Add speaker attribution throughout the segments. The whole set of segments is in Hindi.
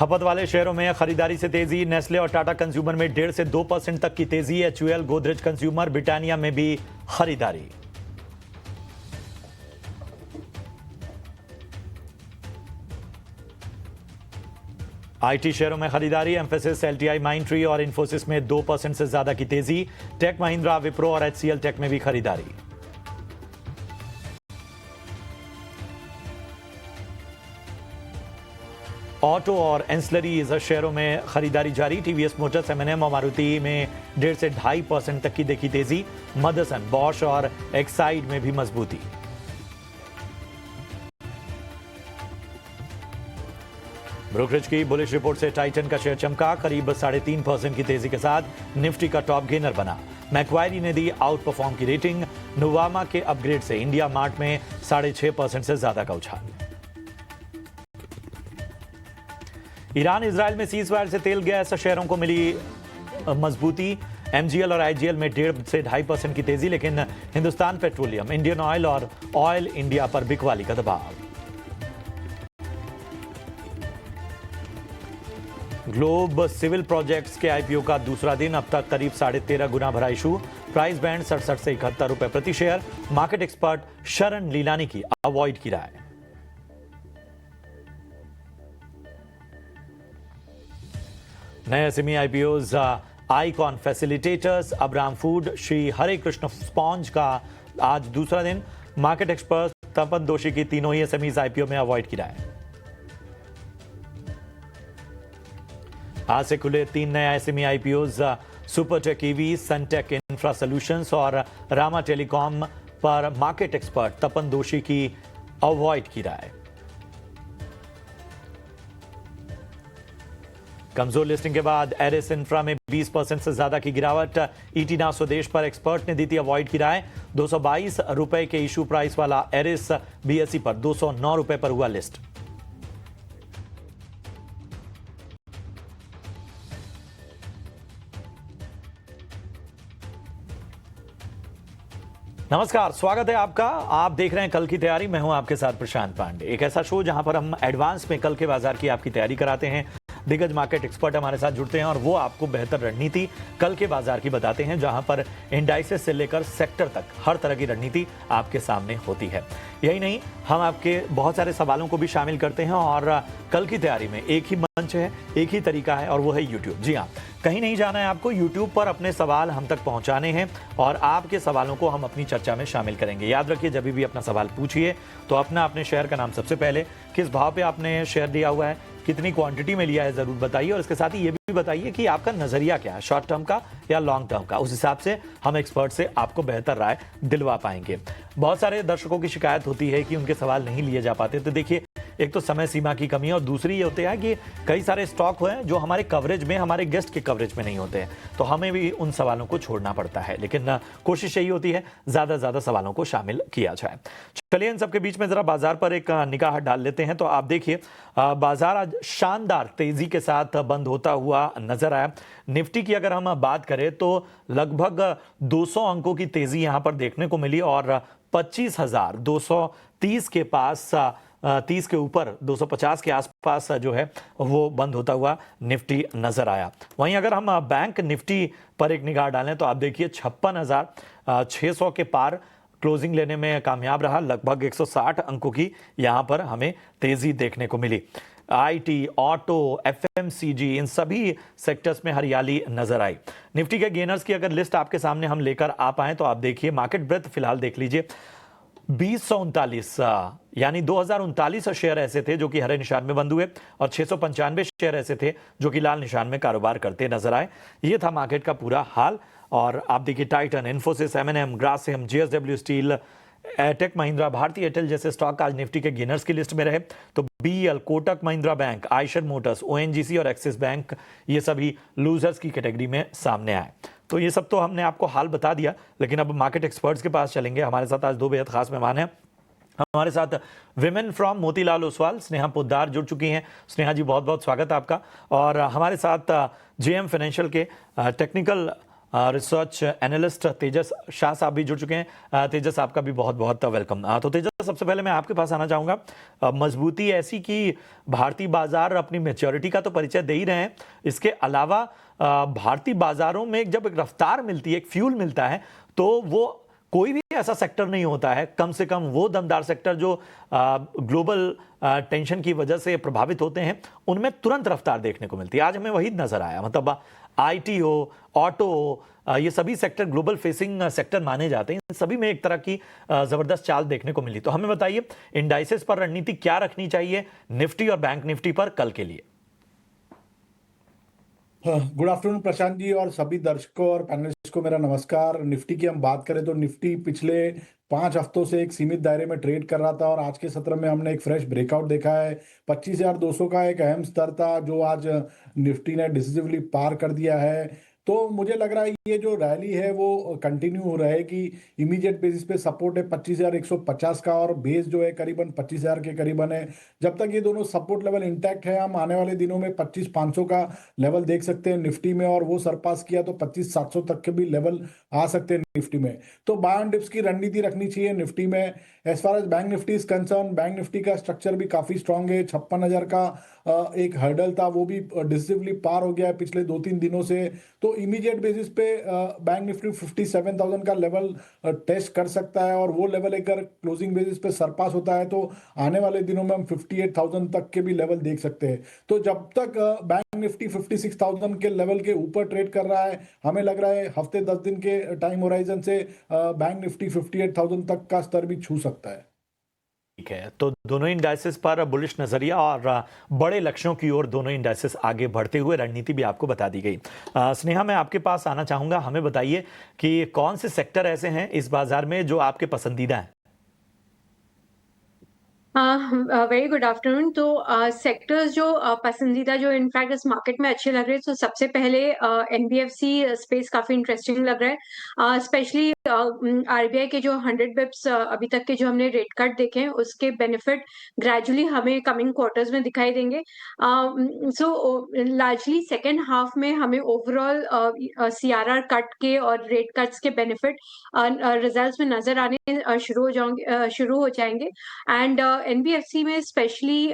Speaker 1: खपत वाले शेयरों में खरीदारी से तेजी, नेस्ले और टाटा कंज्यूमर में 1.5 से 2% तक की तेजी। HUL, गोदरेज कंज्यूमर, ब्रिटानिया में भी खरीदारी। IT शेयरों में खरीदारी, एम्फेसिस, LTI, माइंडट्री और इन्फोसिस में 2% से ज्यादा की तेजी। टेक महिंद्रा, विप्रो और HCL टेक में भी खरीदारी। ऑटो और एंसलरीज शेयरों में खरीदारी जारी। टीवीएस मोटर्स, M&M और मारुति में 1.5 से 2.5% तक की देखी तेजी। मदरसन, बॉश और एक्साइड में भी मजबूती। ब्रोकरेज की बुलिश रिपोर्ट से टाइटन का शेयर चमका, करीब 3.5% की तेजी के साथ निफ्टी का टॉप गेनर बना। मैक्वायरी ने दी आउट परफॉर्म की रेटिंग। नोवामा के अपग्रेड से इंडिया मार्ट में 6.5% से ज्यादा का उछाल। ईरान इजराइल में सीजफायर से तेल गैस शेयरों को मिली मजबूती। MGL और IGL में 1.5 से 2.5% की तेजी, लेकिन हिंदुस्तान पेट्रोलियम, इंडियन ऑयल और ऑयल इंडिया पर बिकवाली का दबाव। ग्लोब सिविल प्रोजेक्ट्स के IPO का दूसरा दिन, अब तक करीब 13.5 गुना भरा इशू। प्राइस बैंड 67 से 71 रुपए प्रति शेयर। मार्केट एक्सपर्ट शरण लीलानी की अवॉइड की राय। नए SME IPOs, Icon facilitators, Abram food, Shri Hare Krishna sponge का आज दूसरा दिन। मार्केट एक्सपर्ट तपन दोषी की तीनों ही SMEs IPO में अवॉइड की राय। आज से खुले 3 नए SME IPOs, Supertech EV, Suntech infra solutions और रामा टेलीकॉम पर मार्केट एक्सपर्ट तपन दोषी की अवॉइड की राय। कमजोर लिस्टिंग के बाद एरिस इंफ्रा में 20% से ज्यादा की गिरावट। ईटीना स्वदेश पर एक्सपर्ट ने दी थी अवॉइड की राय। 222 रुपए के इशू प्राइस वाला एरिस BSE पर 209 रुपए पर हुआ लिस्ट। नमस्कार, स्वागत है आपका। आप देख रहे हैं कल की तैयारी। मैं हूं आपके साथ प्रशांत पांडे। एक ऐसा शो जहां पर हम एडवांस में कल के बाजार की आपकी तैयारी कराते हैं। दिग्गज मार्केट एक्सपर्ट हमारे साथ जुड़ते हैं और वो आपको बेहतर रणनीति कल के बाजार की बताते हैं, जहां पर इंडाइसेस से लेकर सेक्टर तक हर तरह की रणनीति आपके सामने होती है। यही नहीं, हम आपके बहुत सारे सवालों को भी शामिल करते हैं और कल की तैयारी में एक ही मंच है, एक ही तरीका है और वो है यूट्यूब। जी हाँ, कहीं नहीं जाना है आपको। यूट्यूब पर अपने सवाल हम तक पहुंचाने हैं और आपके सवालों को हम अपनी चर्चा में शामिल करेंगे। याद रखिए, जब भी अपना सवाल पूछिए तो अपने शेयर का नाम सबसे पहले, किस भाव पे आपने शेयर लिया हुआ है, कितनी क्वांटिटी में लिया है जरूर बताइए और इसके साथ ही ये भी बताइए कि आपका नजरिया क्या है, शॉर्ट टर्म का या लॉन्ग टर्म का। उस हिसाब से हम एक्सपर्ट से आपको बेहतर राय दिलवा पाएंगे। बहुत सारे दर्शकों की शिकायत होती है कि उनके सवाल नहीं लिए जा पाते। तो देखिए, एक तो समय सीमा की कमी है और दूसरी ये होती है कि कई सारे स्टॉक हैं जो हमारे कवरेज में, हमारे गेस्ट के कवरेज में नहीं होते हैं, तो हमें भी उन सवालों को छोड़ना पड़ता है। लेकिन कोशिश यही होती है ज्यादा से ज्यादा सवालों को शामिल किया जाए। चलिए, इन सबके बीच में जरा बाजार पर एक निगाह डाल लेते हैं। तो आप देखिए, बाजार आज शानदार तेजी के साथ बंद होता हुआ नजर आया। निफ्टी की अगर हम बात करें तो लगभग 200 अंकों की तेजी यहां पर देखने को मिली और 25,230 के पास, 30 के ऊपर 250 के आसपास जो है वो बंद होता हुआ निफ्टी नजर आया। वहीं अगर हम बैंक निफ्टी पर एक निगाह डालें तो आप देखिए 56,600 के पार क्लोजिंग लेने में कामयाब रहा। लगभग 160 अंकों की यहां पर हमें तेजी देखने को मिली। IT, ऑटो, FMCG, इन सभी सेक्टर्स में हरियाली नजर आई। निफ्टी के गेनर्स की अगर लिस्ट आपके सामने हम लेकर आ पाए तो आप देखिए, मार्केट ब्रेथ फिलहाल देख लीजिए। 2039 यानी 2039 शेयर ऐसे थे जो कि हरे निशान में बंद हुए और 695 शेयर ऐसे थे जो कि लाल निशान में कारोबार करते नजर आए। ये था मार्केट का पूरा हाल। और आप देखिए, Titan, Infosys, M&M, Grasim, JSW steel, tech Mahindra, Bharti Airtel जैसे स्टॉक आज निफ्टी के गेनर्स की लिस्ट में रहे। तो BEL, Kotak Mahindra bank, Eicher Motors, ONGC और एक्सिस बैंक, ये सभी लूजर्स की कैटेगरी में सामने आए। तो ये सब तो हमने आपको हाल बता दिया, लेकिन अब मार्केट एक्सपर्ट्स के पास चलेंगे। हमारे साथ आज 2 बेहद खास मेहमान हैं। हमारे साथ विमेन फ्रॉम मोतीलाल ओसवाल स्नेहा पोद्दार जुड़ चुकी हैं। स्नेहा जी, बहुत बहुत स्वागत है आपका। और हमारे साथ JM फाइनेंशियल के टेक्निकल रिसर्च एनालिस्ट तेजस शाह साहब भी जुड़ चुके हैं। तेजस, आपका भी बहुत बहुत वेलकम। तो तेजस, सबसे पहले मैं आपके पास आना चाहूँगा। मजबूती ऐसी कि भारतीय बाजार अपनी मैच्योरिटी का तो परिचय दे ही रहे हैं, इसके अलावा भारतीय बाजारों में जब एक रफ्तार मिलती है, एक फ्यूल मिलता है, तो वो कोई भी ऐसा सेक्टर नहीं होता है, कम से कम वो दमदार सेक्टर जो ग्लोबल टेंशन की वजह से प्रभावित होते हैं, उनमें तुरंत रफ्तार देखने को मिलती है। आज हमें वही नजर आया, मतलब आईटी हो, ऑटो हो, ये सभी सेक्टर ग्लोबल फेसिंग सेक्टर माने जाते हैं, इन सभी में एक तरह की जबरदस्त चाल देखने को मिली। तो हमें बताइए, इंडाइसेस पर रणनीति क्या रखनी चाहिए निफ्टी और बैंक निफ्टी पर कल के लिए?
Speaker 2: गुड आफ्टरनून प्रशांत जी और सभी दर्शकों और पैनलिस्ट को मेरा नमस्कार। निफ्टी की हम बात करें तो निफ्टी पिछले 5 हफ्तों से एक सीमित दायरे में ट्रेड कर रहा था और आज के सत्र में हमने एक फ्रेश ब्रेकआउट देखा है। 25,200 का एक अहम स्तर था जो आज निफ्टी ने डिसिसिवली पार कर दिया है। तो मुझे लग रहा है ये जो रैली है वो कंटिन्यू हो रहेगी। इमीडिएट बेसिस पे सपोर्ट है 25,150 का और बेस जो है करीबन 25,000 के करीबन है। जब तक ये दोनों सपोर्ट लेवल इंटैक्ट है, हम आने वाले दिनों में 25,500 का लेवल देख सकते हैं निफ्टी में, और वो सरपास किया तो 25,700 तक के भी लेवल आ सकते हैं निफ्टी में। तो बाय एंड डिप्स की रणनीति रखनी चाहिए निफ्टी में। As far as bank Nifty is concern, bank Nifty का स्ट्रक्चर भी काफी स्ट्रांग है। 56,000 का एक हर्डल था, वो भी डिसिसिवली पार हो गया है पिछले 2-3 दिनों से। तो इमीडिएट बेसिस पे बैंक निफ्टी 57,000 का लेवल टेस्ट कर सकता है, और वो लेवल अगर क्लोजिंग बेसिस पे सरपास होता है तो आने वाले दिनों में हम 58,000 तक के भी लेवल देख सकते हैं। तो जब तक बैंक निफ्टी 56,000 के लेवल के ऊपर ट्रेड कर रहा है, हमें लग रहा है हफ्ते 10 दिन के टाइम होराइजन से बैंक निफ्टी 58,000 तक का स्तर भी छू सकता है।
Speaker 1: ठीक है, तो दोनों इंडाइसेस पर बुलिश नजरिया और बड़े लक्ष्यों की ओर दोनों इंडाइसेस आगे बढ़ते हुए, रणनीति भी आपको बता दी गई। स्नेहा, मैं आपके पास आना चाहूंगा। हमें बताइए कि कौन से सेक्टर ऐसे हैं इस बाजार में जो आपके पसंदीदा हैं?
Speaker 3: Very good afternoon. तो सेक्टर्स जो पसंदीदा जो इनफैक्ट इस मार्केट में अच्छे लग रहे हैं, तो सबसे पहले एनबीएफसी स्पेस काफी इंटरेस्टिंग लग रहा है। स्पेशली आरबीआई के जो 100 बिप्स अभी तक के जो हमने रेट कट देखे हैं, उसके बेनिफिट ग्रेजुअली हमें कमिंग क्वार्टर्स में दिखाई देंगे। सो लार्जली सेकेंड हाफ में हमें ओवरऑल सीआरआर कट के और रेट कट्स के बेनिफिट रिजल्ट्स में नजर आने शुरू हो जाएंगे। एंड एनबीएफसी में स्पेशली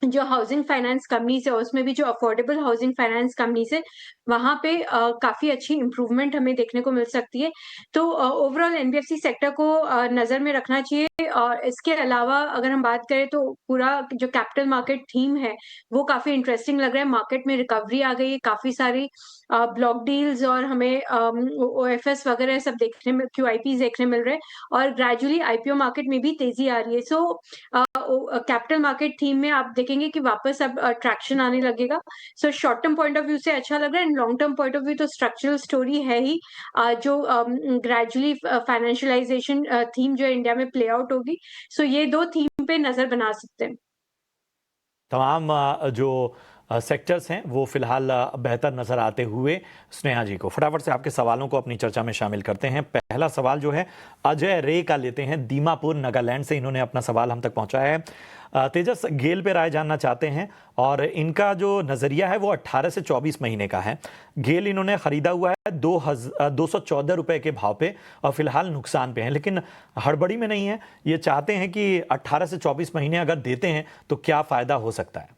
Speaker 3: जो हाउसिंग फाइनेंस कंपनीज है, उसमें भी जो अफोर्डेबल हाउसिंग फाइनेंस कंपनीज है, वहां पे काफी अच्छी इंप्रूवमेंट हमें देखने को मिल सकती है। तो ओवरऑल एनबीएफसी सेक्टर को नजर में रखना चाहिए। और इसके अलावा अगर हम बात करें तो पूरा जो कैपिटल मार्केट थीम है वो काफी इंटरेस्टिंग लग रहा है। मार्केट में रिकवरी आ गई है, काफी सारी ब्लॉक डील्स और हमें ओएफएस वगैरह सब देखने में, क्यूआईपी देखने मिल रहे हैं, और ग्रेजुअली आईपीओ मार्केट में भी तेजी आ रही है। सो कैपिटल मार्केट थीम में आप देखेंगे कि वापस अब ट्रैक्शन आने लगेगा। So short term point of view से अच्छा लग रहा है, and long term point of view तो स्ट्रक्चरल स्टोरी है ही, जो ग्रेजुअली फाइनेंशियलाइजेशन थीम जो इंडिया में प्ले आउट होगी। सो ये दो थीम पे नजर बना सकते हैं।
Speaker 1: तमाम जो सेक्टर्स हैं वो फिलहाल बेहतर नजर आते हुए, स्नेहा जी को फटाफट से आपके सवालों को अपनी चर्चा में शामिल करते हैं। पहला सवाल जो है अजय रे का लेते हैं, दीमापुर नागालैंड से इन्होंने अपना सवाल हम तक पहुंचाया है। तेजस, गेल पे राय जानना चाहते हैं और इनका जो नजरिया है वो 18 से 24 महीने का है। गेल इन्होंने खरीदा हुआ है 214 रुपए के भाव पे और फिलहाल नुकसान पे है, लेकिन हड़बड़ी में नहीं है। ये चाहते हैं कि 18 से 24 महीने अगर देते हैं तो क्या फायदा हो सकता है?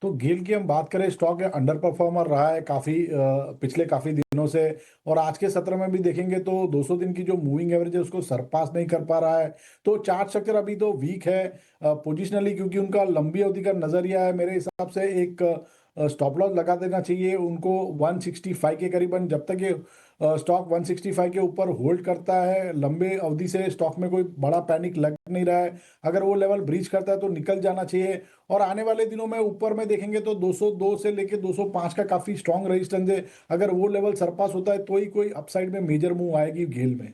Speaker 2: तो गेल की हम बात करें, स्टॉक अंडर परफॉर्मर रहा है काफी पिछले काफी दिनों से, और आज के सत्र में भी देखेंगे तो 200 दिन की जो मूविंग एवरेज है उसको सरपास नहीं कर पा रहा है। तो चार्ट स्ट्रक्चर अभी तो वीक है पोजिशनली, क्योंकि उनका लंबी अवधि का नजरिया है। मेरे हिसाब से एक स्टॉप लॉस लगा देना चाहिए उनको 165 के करीबन। जब तक ये स्टॉक 165 के ऊपर होल्ड करता है, लंबे अवधि से स्टॉक में कोई बड़ा पैनिक लग नहीं रहा है। अगर वो लेवल ब्रीच करता है तो निकल जाना चाहिए, और आने वाले दिनों में ऊपर में देखेंगे तो 202 से लेके 205 का काफी स्ट्रॉन्ग रेजिस्टेंस है। अगर वो लेवल सरपास होता है तो ही कोई अपसाइड में मेजर मूव आएगी गेल में।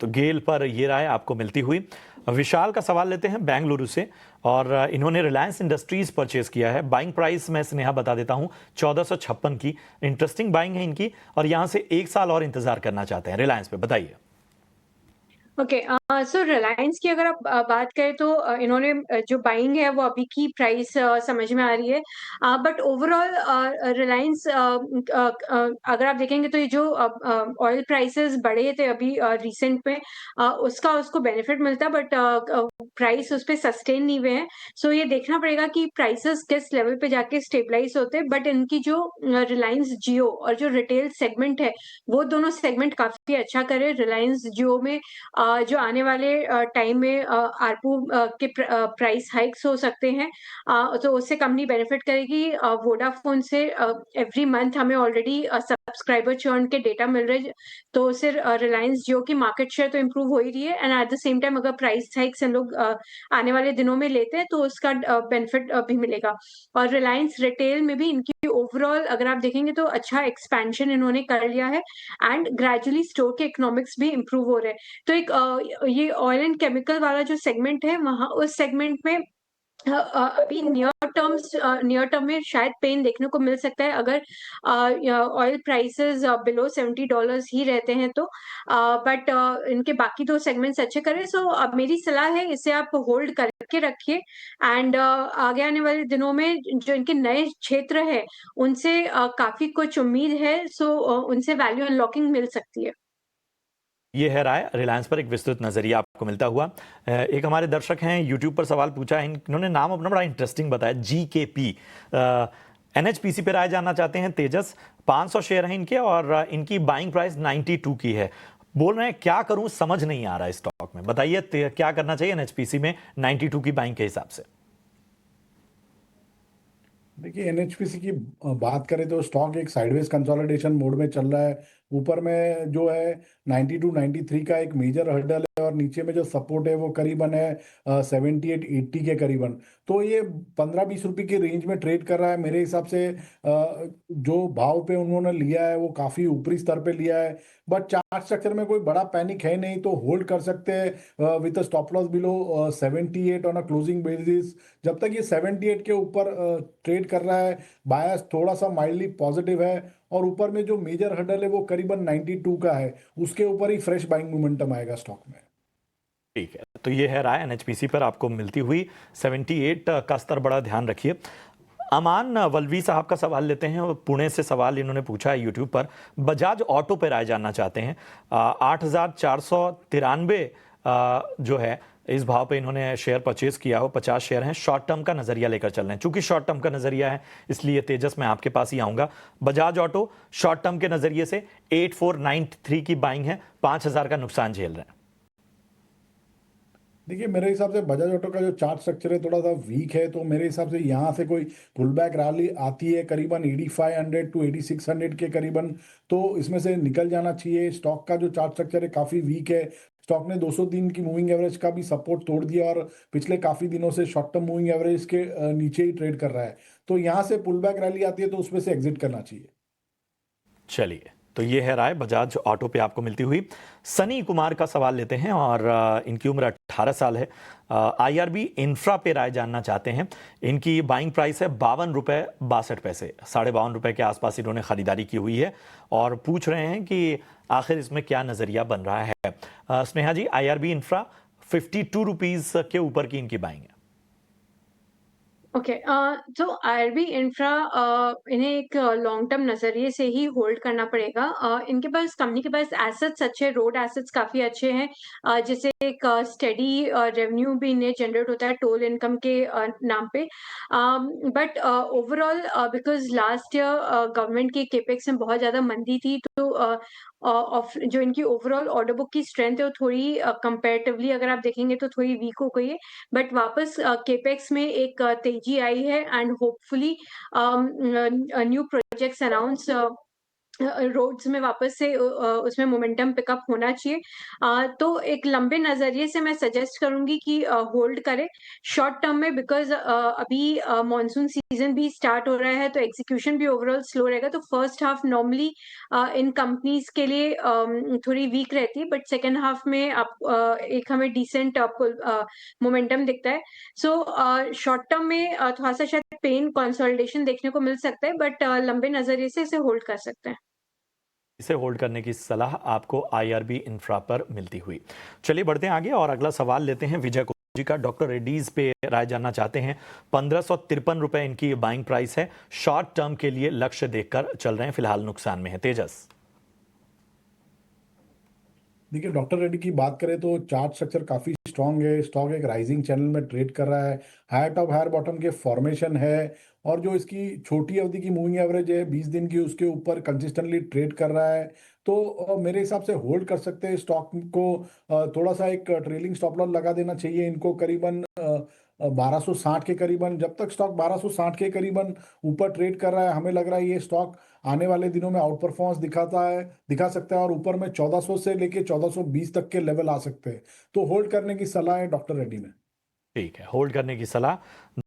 Speaker 1: तो गेल पर ये राय आपको मिलती हुई। विशाल का सवाल लेते हैं बेंगलुरु से, और इन्होंने रिलायंस इंडस्ट्रीज परचेज किया है। बाइंग प्राइस मैं स्नेहा बता देता हूं 1456 की। इंटरेस्टिंग बाइंग है इनकी, और यहां से 1 साल और इंतजार करना चाहते हैं रिलायंस पे। बताइए।
Speaker 3: ओके, सो रिलायंस की अगर आप बात करें तो इन्होंने जो बाइंग है वो अभी की प्राइस समझ में आ रही है। बट ओवरऑल रिलायंस अगर आप देखेंगे तो ये जो ऑयल प्राइसेस बढ़े थे अभी रिसेंट में, उसका उसको बेनिफिट मिलता है, बट प्राइस उस पे सस्टेन नहीं हुए हैं। सो ये देखना पड़ेगा कि प्राइसेस किस लेवल पे जाके स्टेबलाइज होते हैं। बट इनकी जो रिलायंस जियो और जो रिटेल सेगमेंट है, वो दोनों सेगमेंट काफी अच्छा करे। रिलायंस जियो में जो आने वाले टाइम में आरपू के प्राइस हाइक्स हो सकते हैं, तो उससे कंपनी बेनिफिट करेगी। वोडाफोन से एवरी मंथ हमें ऑलरेडी सब्सक्राइबर चर्न के डेटा मिल रहे हैं, तो उससे रिलायंस जियो की मार्केट शेयर तो इम्प्रूव हो ही रही है। And at the same time अगर प्राइस हाइक्स हम लोग आने वाले दिनों में लेते हैं तो उसका बेनिफिट भी मिलेगा। और रिलायंस रिटेल में भी इनकी ओवरऑल अगर आप देखेंगे तो अच्छा एक्सपेंशन इन्होंने कर लिया है, एंड ग्रेजुअली स्टोर के इकोनॉमिक्स भी इम्प्रूव हो रहे हैं। तो एक ये ऑयल एंड केमिकल वाला जो सेगमेंट है, वहाँ उस सेगमेंट में अभी नियर टर्म में शायद पेन देखने को मिल सकता है अगर ऑयल प्राइसेस बिलो $70 ही रहते हैं तो। बट इनके बाकी दो सेगमेंट्स अच्छे करें। सो मेरी सलाह है इसे आप होल्ड करके रखिए, एंड आगे आने वाले दिनों में जो इनके नए क्षेत्र है उनसे काफी कुछ उम्मीद है। सो उनसे वैल्यू अनलॉकिंग मिल सकती है।
Speaker 1: ये है राय रिलायंस पर एक विस्तृत नजरिया आपको मिलता हुआ। एक हमारे दर्शक हैं यूट्यूब पर सवाल पूछा है, इन्होंने नाम अपना बड़ा इंटरेस्टिंग बताया, GKP। NHPC पे राय जानना चाहते हैं। तेजस 500 शेयर हैं इनके और इनकी बाइंग प्राइस 92 की है। बोल रहे हैं क्या करूं समझ नहीं आ रहा है स्टॉक में, बताइए क्या करना चाहिए NHPC में 92 की बाइंग के हिसाब से।
Speaker 2: देखिए, एनएचपीसी की बात करें तो स्टॉक एक साइडवेज कंसोलिडेशन मोड में चल रहा है। ऊपर में जो है 92 93 का एक मेजर हर्डल है, और नीचे में जो सपोर्ट है वो करीबन है 78 80 के करीबन। तो ये 15-20 रुपए की रेंज में ट्रेड कर रहा है मेरे हिसाब से। जो भाव पे उन्होंने लिया है वो काफी ऊपरी स्तर पे लिया है। बट चार्ट स्ट्रक्चर में कोई बड़ा पैनिक है नहीं, तो होल्ड कर सकते हैं with stop loss below 78 on a closing basis. जब तक ये 78 के ऊपर ट्रेड कर रहा है, बायस थोड़ा सा माइल्डली पॉजिटिव है। और ऊपर में जो मेजर हर्डल है वो करीबन 92 का है, उसके ऊपर ही फ्रेश बाइंग मोमेंटम आएगा स्टॉक में।
Speaker 1: ठीक है, तो ये है राय NHPC पर आपको मिलती हुई। 78 का स्तर बड़ा ध्यान रखिए। अमान वल्वी साहब का सवाल लेते हैं। पुणे से सवाल इन्होंने पूछा है यूट्यूब पर, बजाज ऑटो पे राय जानना चाहते हैं। 8,493 जो है इस भाव पे इन्होंने शेयर परचेज किया हो, 50 शेयर हैं। शॉर्ट टर्म का नजरिया लेकर चल रहे हैं। चूंकि शॉर्ट टर्म का नजरिया है इसलिए तेजस मैं आपके पास ही आऊंगा। बजाज ऑटो शॉर्ट टर्म के नजरिए से 8493 की बाइंग है, 5,000 का नुकसान झेल रहे हैं।
Speaker 2: देखिए, मेरे हिसाब से बजाज ऑटो का जो चार्ट स्ट्रक्चर है थोड़ा सा वीक है, तो मेरे हिसाब से यहाँ से कोई पुल बैक रैली आती है करीबन 8500 टू 8600 के करीबन, तो इसमें से निकल जाना चाहिए। स्टॉक का जो चार्ट स्ट्रक्चर है काफ़ी वीक है। स्टॉक ने 200 दिन की मूविंग एवरेज का भी सपोर्ट तोड़ दिया, और पिछले काफ़ी दिनों से शॉर्ट टर्म मूविंग एवरेज के नीचे ही ट्रेड कर रहा है। तो यहाँ से पुल बैक रैली आती है तो उसमें से एग्जिट करना चाहिए।
Speaker 1: चलिए, तो ये है राय बजाज ऑटो पे आपको मिलती हुई। सनी कुमार का सवाल लेते हैं और इनकी उम्र 18 साल है। IRB इंफ्रा पे राय जानना चाहते हैं। इनकी बाइंग प्राइस है 52.62 रुपए, 52.5 रुपए के आसपास इन्होंने खरीदारी की हुई है और पूछ रहे हैं कि आखिर इसमें क्या नजरिया बन रहा है। स्नेहा जी, IRB इंफ्रा 52 रुपीज के ऊपर की इनकी बाइंग है।
Speaker 3: ओके, तो आईआरबी इंफ्रा इन्हें एक लॉन्ग टर्म नजरिए से ही होल्ड करना पड़ेगा। इनके पास कंपनी के पास एसेट्स अच्छे, रोड एसेट्स काफी अच्छे हैं, जिससे एक स्टेडी रेवेन्यू भी इन्हें जनरेट होता है टोल इनकम के नाम पे। But overall because last year government की केपेक्स में बहुत ज्यादा मंदी थी, तो जो इनकी ओवरऑल ऑर्डर बुक की स्ट्रेंथ है वो थोड़ी कंपेरेटिवली अगर आप देखेंगे तो थोड़ी वीक हो गई है। बट वापस केपेक्स में एक तेजी आई है, and hopefully new projects announce roads में वापस से उसमें मोमेंटम पिकअप होना चाहिए। तो एक लंबे नजरिए से मैं सजेस्ट करूंगी कि होल्ड करें शॉर्ट टर्म में, बिकॉज अभी मॉनसून सीजन भी स्टार्ट हो रहा है, तो एग्जीक्यूशन भी ओवरऑल स्लो रहेगा। तो first half normally in companies के लिए थोड़ी वीक रहती है, बट सेकेंड हाफ में आप एक हमें डिसेंट मोमेंटम दिखता है। सो शॉर्ट टर्म में थोड़ा सा शायद पेन कंसोलिडेशन देखने को मिल सकता है, बट लंबे नजरिए से इसे होल्ड कर सकते हैं।
Speaker 1: इसे होल्ड करने की सलाह आपको आईआरबी इंफ्रा पर मिलती हुई। चलिए बढ़ते हैं आगे और अगला सवाल लेते हैं विजय कुमार जी का। डॉक्टर रेड्डीज पे राय जानना चाहते हैं। 1553 रुपए इनकी बाइंग प्राइस है। शॉर्ट टर्म के लिए लक्ष्य देखकर चल रहे हैं, फिलहाल नुकसान में है। तेजस।
Speaker 2: देखिए, डॉक्टर रेड्डी की बात करें तो चार्ट स्ट्रक्चर काफी स्ट्रांग है। स्टॉक एक राइजिंग चैनल में ट्रेड कर रहा है। हायर टॉप हायर बॉटम के फॉर्मेशन है और जो इसकी छोटी अवधि की मूविंग एवरेज है 20 दिन की, उसके ऊपर कंसिस्टेंटली ट्रेड कर रहा है। तो मेरे हिसाब से होल्ड कर सकते हैं स्टॉक को। थोड़ा सा एक ट्रेलिंग स्टॉप लॉस लगा देना चाहिए इनको, करीबन 1260 के करीबन। जब तक स्टॉक 1260 के करीबन ऊपर ट्रेड कर रहा है, हमें लग रहा है ये स्टॉक आने वाले दिनों में आउट परफॉर्मेंस दिखा सकता है और ऊपर में 1400 से लेके 1420 तक के लेवल आ सकते हैं। तो होल्ड करने की सलाह है डॉक्टर रेड्डी में।
Speaker 1: ठीक है, होल्ड करने की सलाह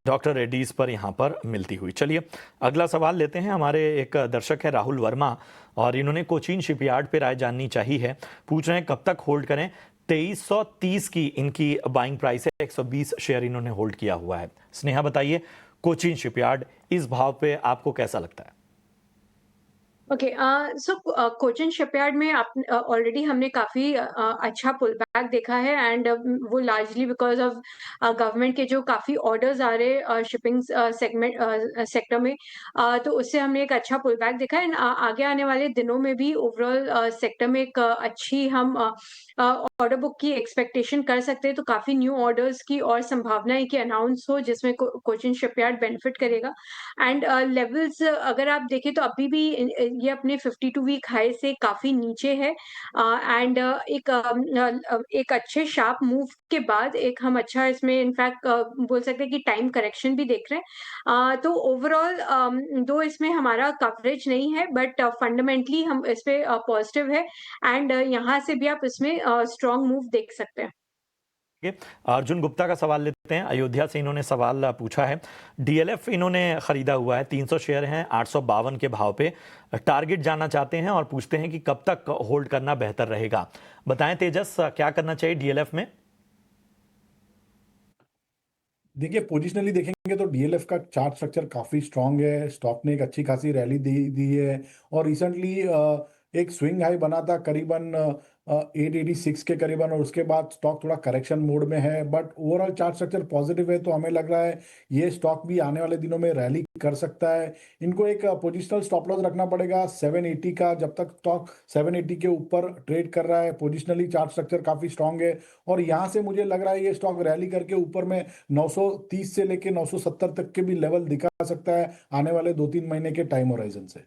Speaker 1: डॉक्टर रेड्डीज पर यहां पर मिलती हुई। चलिए अगला सवाल लेते हैं। हमारे एक दर्शक है राहुल वर्मा और इन्होंने कोचीन शिपयार्ड पे राय जाननी चाहिए है। पूछ रहे हैं कब तक होल्ड करें। 2330 की इनकी बाइंग प्राइस है। 120 शेयर इन्होंने होल्ड किया हुआ है। स्नेहा बताइए, कोचीन शिपयार्ड इस भाव पे आपको कैसा लगता है?
Speaker 3: ओके, सो कोचिन शिपयार्ड में आप ऑलरेडी हमने काफी अच्छा पुल बैक देखा है एंड वो लार्जली बिकॉज ऑफ गवर्नमेंट के जो काफी ऑर्डर्स आ रहे शिपिंग सेक्टर में, तो उससे हमने एक अच्छा पुल बैक देखा है। आगे आने वाले दिनों में भी ओवरऑल सेक्टर में एक अच्छी हम ऑर्डर बुक की एक्सपेक्टेशन कर सकते हैं। तो काफी न्यू ऑर्डर्स की और संभावना है कि अनाउंस हो, जिसमें कोचिन शिपयार्ड बेनिफिट करेगा। एंड लेवल्स अगर आप देखें तो अभी भी ये अपने 52 वीक हाई से काफी नीचे है। एंड एक अच्छे शार्प मूव के बाद एक हम अच्छा इसमें इनफैक्ट बोल सकते हैं कि टाइम करेक्शन भी देख रहे हैं। तो ओवरऑल दो इसमें हमारा कवरेज नहीं है, बट फंडामेंटली हम इस पे पॉजिटिव है एंड यहाँ से भी आप इसमें स्ट्रॉन्ग मूव देख सकते हैं।
Speaker 1: अर्जुन गुप्ता का सवाल लेते हैं। अयोध्या से इन्होंने सवाल पूछा है। डीएलएफ इन्होंने खरीदा हुआ है, 300 शेयर हैं 852 के भाव पे। टारगेट जानना चाहते हैं और पूछते हैं कि कब तक होल्ड करना बेहतर रहेगा। बताएं तेजस, क्या करना चाहिए डीएलएफ में?
Speaker 2: देखिए, पोजिशनली देखेंगे तो डीएलएफ का चार्ट स्ट्रक्चर काफी स्ट्रांग है। स्टॉक ने एक अच्छी खासी रैली दी है और रिसेंटली एक स्विंग हाई बना था करीबन 886 के करीबन, और उसके बाद स्टॉक थोड़ा करेक्शन मोड में है। But overall chart structure positive है, तो हमें लग रहा है ये स्टॉक भी आने वाले दिनों में रैली कर सकता है। इनको एक पोजिशनल स्टॉप लॉस रखना पड़ेगा 780 का। जब तक स्टॉक 780 के ऊपर ट्रेड कर रहा है, पोजिशनली चार्ट स्ट्रक्चर काफी स्ट्रांग है और यहाँ से मुझे लग रहा है ये स्टॉक रैली करके ऊपर में 930 से लेके 970 तक के भी लेवल दिखा सकता है आने वाले 2-3 महीने के टाइम होराइजन से।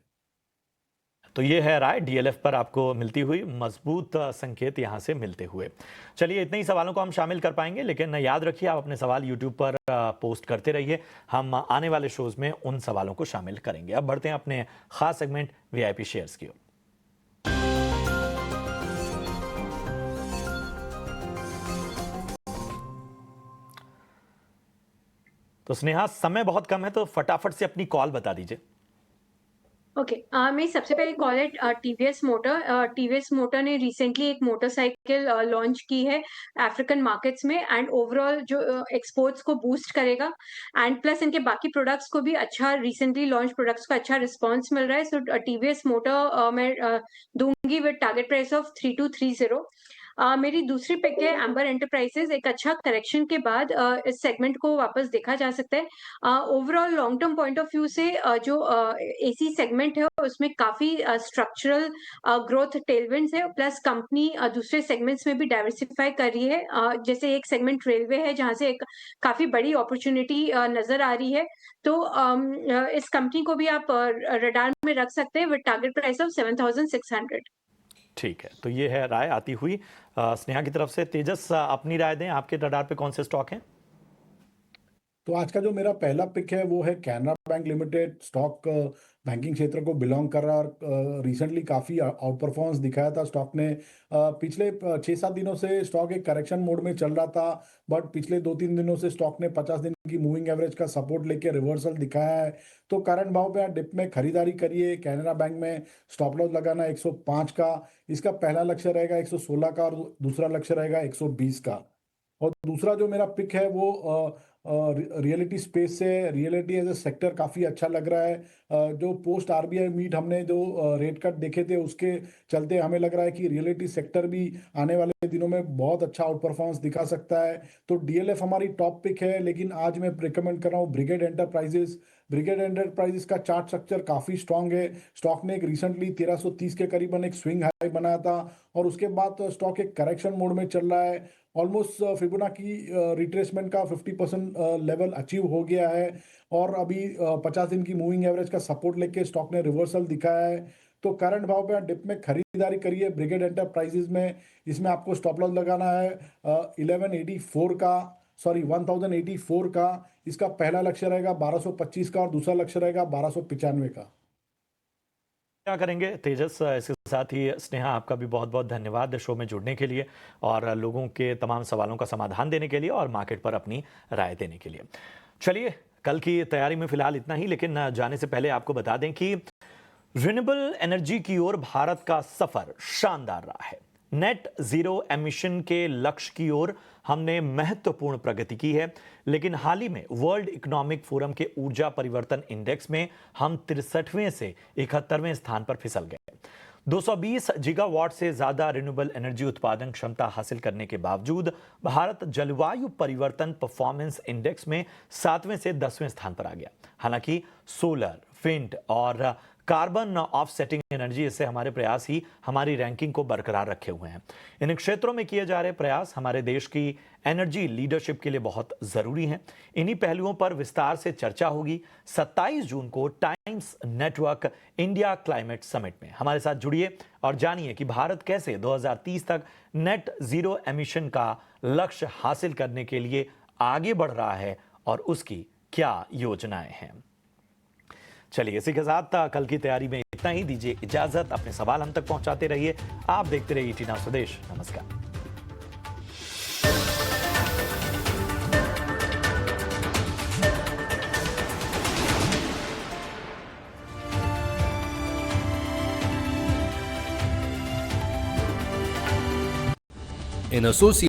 Speaker 1: तो ये है राय डीएलएफ पर आपको मिलती हुई, मजबूत संकेत यहां से मिलते हुए। चलिए इतने ही सवालों को हम शामिल कर पाएंगे, लेकिन याद रखिए आप अपने सवाल यूट्यूब पर पोस्ट करते रहिए। हम आने वाले शोज में उन सवालों को शामिल करेंगे। अब बढ़ते हैं अपने खास सेगमेंट वीआईपी शेयर्स की ओर। तो स्नेहा, समय बहुत कम है तो फटाफट से अपनी कॉल बता दीजिए।
Speaker 3: ओके, मेरी सबसे पहली कॉल है टीवीएस मोटर। टीवीएस मोटर ने रिसेंटली एक मोटरसाइकिल लॉन्च की है अफ्रीकन मार्केट्स में एंड ओवरऑल जो एक्सपोर्ट्स को बूस्ट करेगा एंड प्लस इनके बाकी प्रोडक्ट्स को भी अच्छा, रिसेंटली लॉन्च प्रोडक्ट्स को अच्छा रिस्पांस मिल रहा है। सो टीवीएस मोटर मैं दूंगी विद टारगेट प्राइस ऑफ 3230। मेरी दूसरी पिक है एम्बर एंटरप्राइजेज। एक अच्छा करेक्शन के बाद इस सेगमेंट को वापस देखा जा सकता है। Overall long term point of view से जो एसी सेगमेंट है उसमें काफी स्ट्रक्चरल ग्रोथ टेलविंड्स है, प्लस कंपनी दूसरे सेगमेंट्स में भी डाइवर्सिफाई कर रही है। जैसे एक सेगमेंट रेलवे है जहां से एक काफी बड़ी अपॉर्चुनिटी नजर आ रही है। तो इस कंपनी को भी आप रडार में रख सकते हैं विद टारगेट प्राइस ऑफ 7600।
Speaker 1: ठीक है, तो ये है राय आती हुई स्नेहा की तरफ से। तेजस, अपनी राय दें, आपके रडार पे कौन से स्टॉक हैं?
Speaker 2: तो आज का जो मेरा पहला पिक है वो है Canara bank limited. Stock banking क्षेत्र को बिलोंग कर रहा है और रिसेंटली काफ़ी आउट परफॉर्मेंस दिखाया था स्टॉक ने। पिछले 6-7 दिनों से स्टॉक एक करेक्शन मोड में चल रहा था, बट पिछले 2-3 दिनों से स्टॉक ने 50 दिन की मूविंग एवरेज का सपोर्ट लेके रिवर्सल दिखाया है। तो करंट भाव पे आप डिप में खरीदारी करिए। कैनरा बैंक में स्टॉप लॉस लगाना 105 का। इसका पहला लक्ष्य रहेगा 116 का और दूसरा लक्ष्य रहेगा 120 का। और दूसरा जो मेरा पिक है वो रियलिटी स्पेस से रियलिटी एज ए सेक्टर काफ़ी अच्छा लग रहा है। जो पोस्ट आरबीआई मीट हमने जो रेट कट देखे थे उसके चलते हमें लग रहा है कि रियलिटी सेक्टर भी आने वाले दिनों में बहुत अच्छा आउट परफॉर्मेंस दिखा सकता है। तो डीएलएफ हमारी टॉप पिक है, लेकिन आज मैं रिकमेंड कर रहा हूँ ब्रिगेड एंटरप्राइजेस। ब्रिगेड एंटरप्राइजेस का चार्ट स्ट्रक्चर काफ़ी स्ट्रांग है। स्टॉक ने एक रिसेंटली 1330 के करीबन एक स्विंग हाई बनाया था और उसके बाद तो स्टॉक एक करेक्शन मोड में चल रहा है। ऑलमोस्ट फिबोनाची रिट्रेसमेंट का 50% लेवल अचीव हो गया है और अभी 50 दिन की मूविंग एवरेज का सपोर्ट लेके स्टॉक ने रिवर्सल दिखाया है। तो करंट भाव पे डिप में खरीदारी करिए ब्रिगेड एंटरप्राइजेज में। इसमें आपको स्टॉप लॉस लगाना है 1184 का, सॉरी 1084 का। इसका पहला लक्ष्य रहेगा 1225 का और दूसरा लक्ष्य रहेगा 1295 का।
Speaker 1: क्या करेंगे तेजस, इसके साथ ही स्नेहा आपका भी बहुत बहुत धन्यवाद शो में जुड़ने के लिए और लोगों के तमाम सवालों का समाधान देने के लिए और मार्केट पर अपनी राय देने के लिए। चलिए, कल की तैयारी में फिलहाल इतना ही, लेकिन जाने से पहले आपको बता दें कि रिन्यूएबल एनर्जी की ओर भारत का सफर शानदार रहा है। नेट जीरो एमिशन के लक्ष्य की ओर हमने महत्वपूर्ण प्रगति की है, लेकिन हाल ही में वर्ल्ड इकोनॉमिक फोरम के ऊर्जा परिवर्तन इंडेक्स में हम 63वें से 71वें स्थान पर फिसल गए। 220 गीगावाट से ज्यादा रिन्यूएबल एनर्जी उत्पादन क्षमता हासिल करने के बावजूद भारत जलवायु परिवर्तन परफॉर्मेंस इंडेक्स में 7वें से 10वें स्थान पर आ गया। हालांकि सोलर, विंड और कार्बन ऑफसेटिंग एनर्जी, इससे हमारे प्रयास ही हमारी रैंकिंग को बरकरार रखे हुए हैं। इन क्षेत्रों में किए जा रहे प्रयास हमारे देश की एनर्जी लीडरशिप के लिए बहुत जरूरी हैं। इन्हीं पहलुओं पर विस्तार से चर्चा होगी 27 जून को times network India climate summit में। हमारे साथ जुड़िए और जानिए कि भारत कैसे 2030 तक नेट जीरो एमिशन का लक्ष्य हासिल करने के लिए आगे बढ़ रहा है और उसकी क्या योजनाएं हैं। चलिए, इसी के साथ कल की तैयारी में इतना ही। दीजिए इजाजत, अपने सवाल हम तक पहुंचाते रहिए। आप देखते रहिए टीना स्वदेश। नमस्कार।
Speaker 4: in association